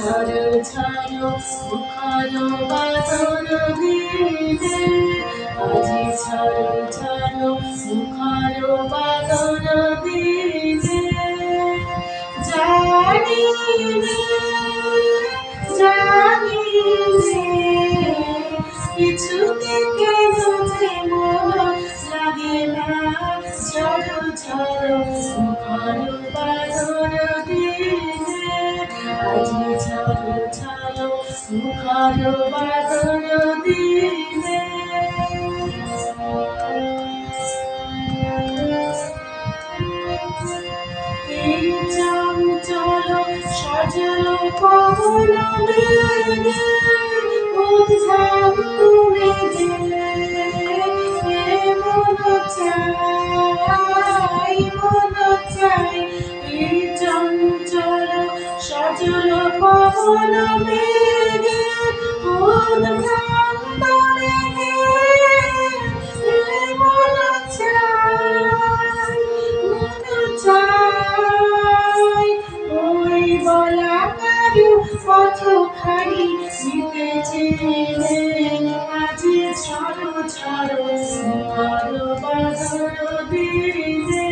ঝড় ঝড় মুখর বাদল দিনে আজি ঝড় ঝড় মুখর বাদল দিনে জানি জানি কিছুতে কেন যে মন লাগে না ঝড় ঝড় মুখর বাদল দিনে আজি ঝড় ঝড় মুখর বাদল দিনে এই চঞ্চল সজল পবন বেগে উদ্ধার তুমি দিলে মন চাই এই চঞ্চল সজল পবন বেগে উদ্ধার তুমি দিলে মন চাই ওই বলা কারু পথখানি নিতে চেয়ে আজি ঝড় ঝড় মুখর বাদল দিনে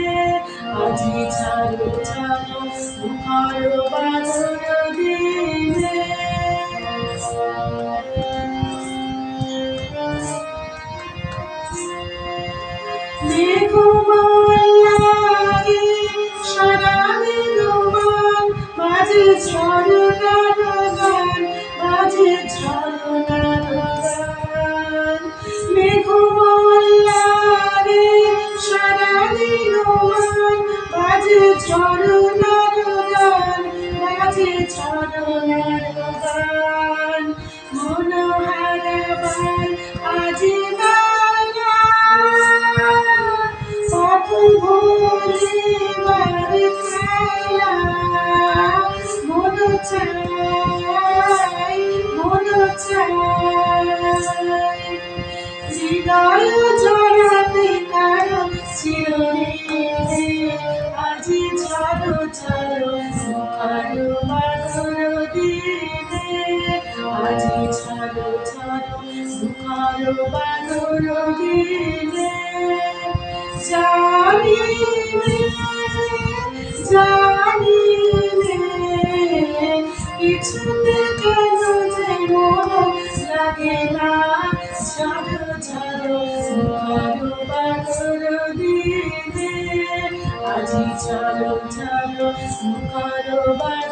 আজি ঝড় ঝড় মুখর বাদল দিনে মেঘমালারে সারা মেঘমান বাজে ঝরনার গান বাজে ঝরনার গান মেঘমালারে সারা মেঘমান বাজে ঝরনার গান বাজে ঝরনার গান মন হারাবার আজি পথ ভুলিবার খেলা মন চাই হৃদয় জড়াতে কারো চিরঋণে আজি ঝড় ঝড় মুখর বাদল দিনে আজি ঝড় ঝড় মুখর বাদল দিনে জানি কিছুতে কেন যে মন লাগে না ঝড় ঝড় মুখর বাদল দিনে আজি ঝড় ঝড় মুখর বাদল